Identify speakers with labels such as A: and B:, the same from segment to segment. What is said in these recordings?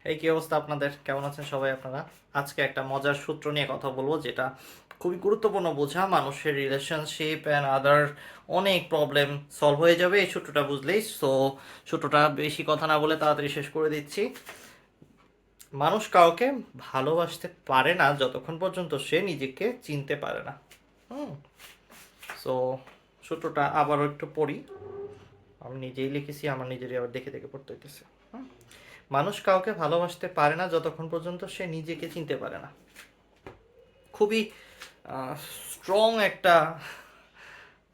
A: এই কি অবস্থা আপনাদের? কেমন আছেন সবাই আপনারা? আজকে একটা মজার সূত্র নিয়ে কথা বলবো, যেটা খুবই গুরুত্বপূর্ণ বোঝা। মানুষের রিলেশনশিপ অ্যান্ড আদার অনেক প্রবলেম সলভ হয়ে যাবে এই সূত্রটা বুঝলেই। সো সূত্রটা বেশি কথা না বলে তাড়াতাড়ি শেষ করে দিচ্ছি। মানুষ কাউকে ভালোবাসতে পারে না যতক্ষণ পর্যন্ত সে নিজেকে চিনতে পারে না। হুম। সো সূত্রটা আবারও একটু পড়ি। আমি নিজেই লিখেছি, আমার নিজেরই আবার দেখে দেখে পড়তে হইতেছে। মানুষ কাউকে ভালোবাসতে পারে না যতক্ষণ পর্যন্ত সে নিজেকে চিনতে পারে না। খুবই স্ট্রং একটা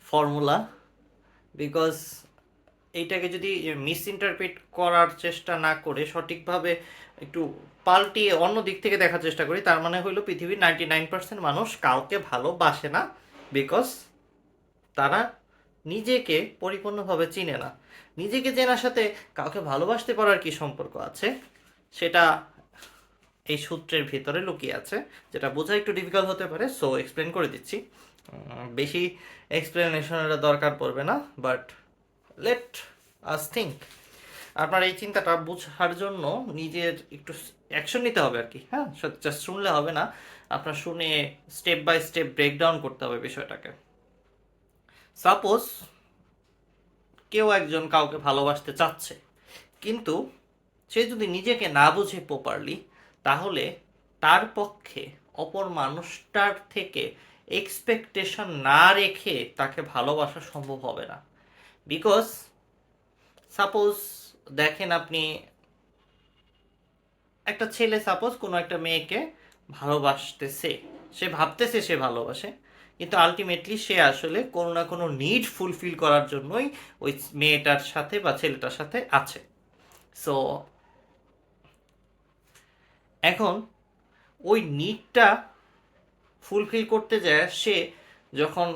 A: ফর্মুলা। বিকজ এইটাকে যদি মিস ইন্টারপ্রিট করার চেষ্টা না করে সঠিকভাবে একটু পাল্টিয়ে অন্য দিক থেকে দেখার চেষ্টা করি, তার মানে হইল পৃথিবীর 99% মানুষ কাউকে ভালোবাসে না। বিকজ তারা নিজেকে পরিপূর্ণভাবে চিনে না। নিজেকে চেনার সাথে কাউকে ভালোবাসতে পারার কি সম্পর্ক আছে, সেটা এই সূত্রের ভিতরে লুকিয়ে আছে, যেটা বোঝা একটু ডিফিকাল্ট হতে পারে। সো এক্সপ্লেন করে দিচ্ছি। বেশি এক্সপ্লেনেশনের দরকার পড়বে না, বাট লেট আস থিঙ্ক। আপনার এই চিন্তাটা বোঝার জন্য নিজের একটু অ্যাকশন নিতে হবে আর কি। হ্যাঁ, জাস্ট শুনলে হবে না, আপনার শুনে স্টেপ বাই স্টেপ ব্রেকডাউন করতে হবে বিষয়টাকে। সাপোজ কেউ একজন কাউকে ভালোবাসতে চাচ্ছে, কিন্তু সে যদি নিজেকে না বুঝে প্রপারলি, তাহলে তার পক্ষে অপর মানুষটার থেকে এক্সপেকটেশন না রেখে তাকে ভালোবাসা সম্ভব হবে না। বিকজ সাপোজ দেখেন, আপনি একটা ছেলে সাপোজ কোনো একটা মেয়েকে ভালোবাসতেছে, সে ভাবতেছে সে ভালোবাসে, কিন্তু আলটিমেটলি সে আসলে কোনো না কোনো নিড ফুলফিল করার জন্যই ওই মেয়েটার সাথে বা ছেলেটার সাথে আছে। সো এখন ওই নিডটা ফুলফিল করতে যায় সে, যখন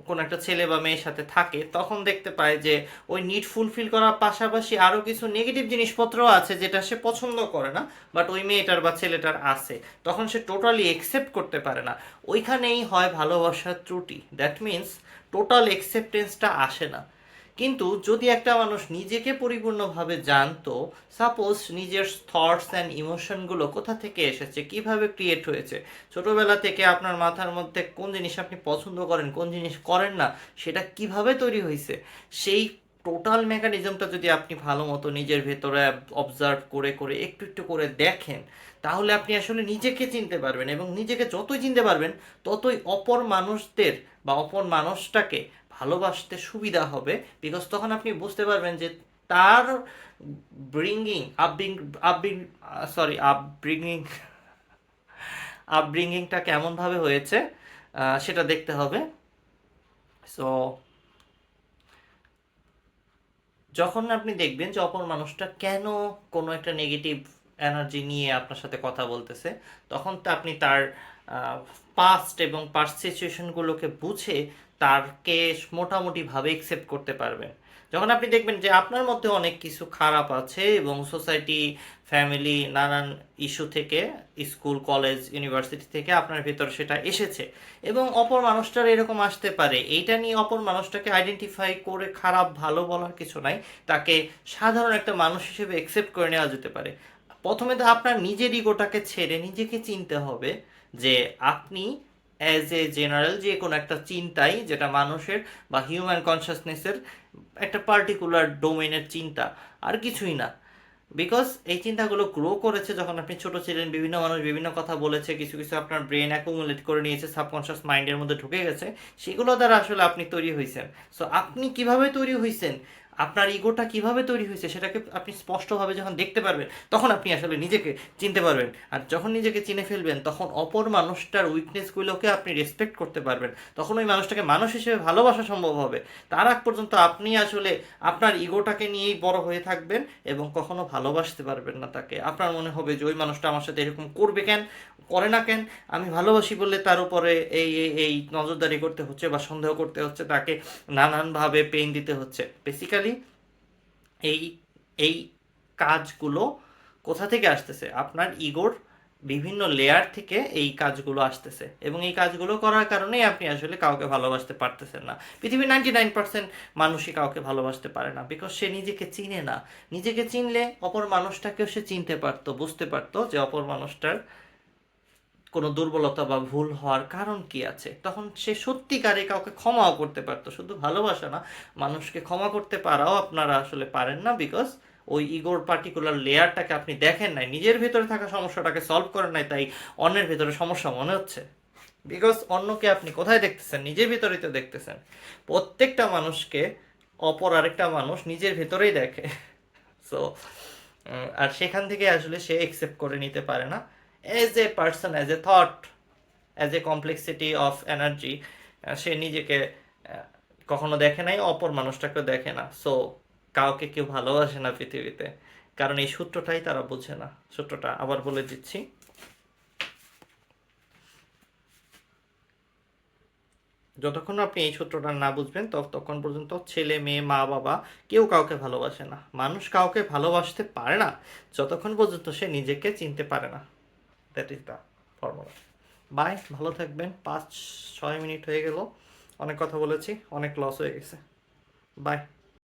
A: কোনো একটা ছেলে বা মেয়ের সাথে থাকে, তখন দেখতে পায় যে ওই নিড ফুলফিল করার পাশাপাশি আরও কিছু নেগেটিভ জিনিসপত্র আছে যেটা সে পছন্দ করে না, বাট ওই মেয়েটার বা ছেলেটার আছে। তখন সে টোটালি একসেপ্ট করতে পারে না। ওইখানেই হয় ভালোবাসার ত্রুটি। দ্যাট মিন্স টোটাল একসেপ্টেন্সটা আসে না। কিন্তু যদি একটা মানুষ নিজেকে পরিপূর্ণভাবে জানতো, সাপোজ নিজের থটস অ্যান্ড ইমোশনগুলো কোথা থেকে এসেছে, কিভাবে ক্রিয়েট হয়েছে, ছোটবেলা থেকে আপনার মাথার মধ্যে কোন জিনিস আপনি পছন্দ করেন, কোন জিনিস করেন না, সেটা কিভাবে তৈরি হয়েছে, সেই টোটাল মেকানিজমটা যদি আপনি ভালো মতো নিজের ভেতরে অবজার্ভ করে করে একটু একটু করে দেখেন, তাহলে আপনি আসলে নিজেকে চিনতে পারবেন। এবং নিজেকে যতই চিনতে পারবেন, ততই অপর মানুষদের বা অপর মানুষটাকে ভালোবাসতে সুবিধা হবে। বিকজ তখন আপনি বুঝতে পারবেন যে তার ব্রিঙ্গিং আপব্রিং আপব্রিং সরি আপব্রিঙ্গিং আপব্রিঙ্গিংটা কেমনভাবে হয়েছে, সেটা দেখতে হবে। সো যখন আপনি দেখবেন যে অপর মানুষটা কেন কোনো একটা নেগেটিভ এনার্জি নিয়ে আপনার সাথে কথা বলতেছে, তখন তো আপনি তার পাস্ট এবং পাস্ট সিচুয়েশনগুলোকে বুঝে তারকে মোটামুটিভাবে একসেপ্ট করতে পারবেন। যখন আপনি দেখবেন যে আপনার মধ্যে অনেক কিছু খারাপ আছে এবং সোসাইটি, ফ্যামিলি, নানান ইস্যু থেকে, স্কুল, কলেজ, ইউনিভার্সিটি থেকে আপনার ভেতর সেটা এসেছে, এবং অপর মানুষটার এরকম আসতে পারে, এইটা নিয়ে অপর মানুষটাকে আইডেন্টিফাই করে খারাপ ভালো বলার কিছু নাই। তাকে সাধারণ একটা মানুষ হিসেবে একসেপ্ট করে নেওয়া যেতে পারে। প্রথমে তো আপনার নিজের ইগোটাকে ছেড়ে নিজেকে চিনতে হবে যে আপনি অ্যাজ এ জেনারেল যে কোনো একটা চিন্তাই, যেটা মানুষের বা হিউম্যান কনসাসনেসের একটা পার্টিকুলার ডোমেনের চিন্তা, আর কিছুই না। বিকজ এই চিন্তাগুলো গ্রো করেছে যখন আপনি ছোট ছিলেন, বিভিন্ন মানুষ বিভিন্ন কথা বলেছে, কিছু কিছু আপনার ব্রেন অ্যাকুমুলেট করে নিয়েছে, সাবকনশিয়াস মাইন্ডের মধ্যে ঢুকে গেছে, সেগুলো দ্বারা আসলে আপনি তৈরি হয়েছেন। সো আপনি কিভাবে তৈরি হয়েছেন, আপনার ইগোটা কিভাবে তৈরি হয়েছে, সেটাকে আপনি স্পষ্টভাবে যখন দেখতে পারবেন, তখন আপনি আসলে নিজেকে চিনতে পারবেন। আর যখন নিজেকে চিনে ফেলবেন, তখন অপর মানুষটার উইকনেসগুলোকে আপনি রেসপেক্ট করতে পারবেন। তখন ওই মানুষটাকে মানুষ হিসেবে ভালোবাসা সম্ভব হবে। তার আগ পর্যন্ত আপনি আসলে আপনার ইগোটাকে নিয়েই বড় হয়ে থাকবেন এবং কখনো ভালোবাসতে পারবেন না তাকে। আপনার মনে হবে যে ওই মানুষটা আমার সাথে এরকম করবে কেন, করে না কেন, আমি ভালোবাসি বললে তার উপরে এই নজরদারি করতে হচ্ছে বা সন্দেহ করতে হচ্ছে, তাকে নানানভাবে পেইন দিতে হচ্ছে। বেসিক্যালি এই এই কাজগুলো কোথা থেকে আসতেছে? আপনার ইগোর বিভিন্ন লেয়ার থেকে এই কাজগুলো আসতেছে এবং এই কাজগুলো করার কারণেই আপনি আসলে কাউকে ভালোবাসতে পারতেছেন না। পৃথিবীর 99% মানুষই কাউকে ভালোবাসতে পারে না, বিকজ সে নিজেকে চিনে না। নিজেকে চিনলে অপর মানুষটাকেও সে চিনতে পারতো, বুঝতে পারতো যে অপর মানুষটার কোনো দুর্বলতা বা ভুল হওয়ার কারণ কি আছে, তখন সে সত্যিকারে কাউকে ক্ষমাও করতে পারতো। শুধু ভালোবাসা না, মানুষকে ক্ষমা করতে পারাও আপনারা আসলে পারেন না, বিকজ ওই ইগোর পার্টিকুলার লেয়ারটাকে আপনি দেখেন নাই, নিজের ভেতরে থাকা সমস্যাটাকে সলভ করেন নাই, তাই অন্যের ভেতরে সমস্যা মনে হচ্ছে। বিকজ অন্যকে আপনি কোথায় দেখতেছেন? নিজের ভিতরেই তো দেখতেছেন। প্রত্যেকটা মানুষকে অপর আরেকটা মানুষ নিজের ভেতরেই দেখে। সো আর সেখান থেকে আসলে সে একসেপ্ট করে নিতে পারে না as a person, as a thought, as a complexity of energy. সে নিজেকে কখনো দেখে নাই, অপর মানুষটাকেও দেখে না। সো কাউকে কেউ ভালোবাসে না পৃথিবীতে, কারণ এই সূত্রটাই তারা বোঝে না। সূত্রটা আবার বলে দিচ্ছি, যতক্ষণ আপনি এই সূত্রটা না বুঝবেন ততক্ষণ পর্যন্ত ছেলে মেয়ে মা বাবা কেউ কাউকে ভালোবাসে না। মানুষ কাউকে ভালোবাসতে পারে না যতক্ষণ পর্যন্ত সে নিজেকে চিনতে পারে না। That is the formula. Bye, ভালো থাকবেন। 5-6 মিনিট হয়ে গেল, অনেক কথা বলেছি, অনেক লস হয়ে গেছে। বাই।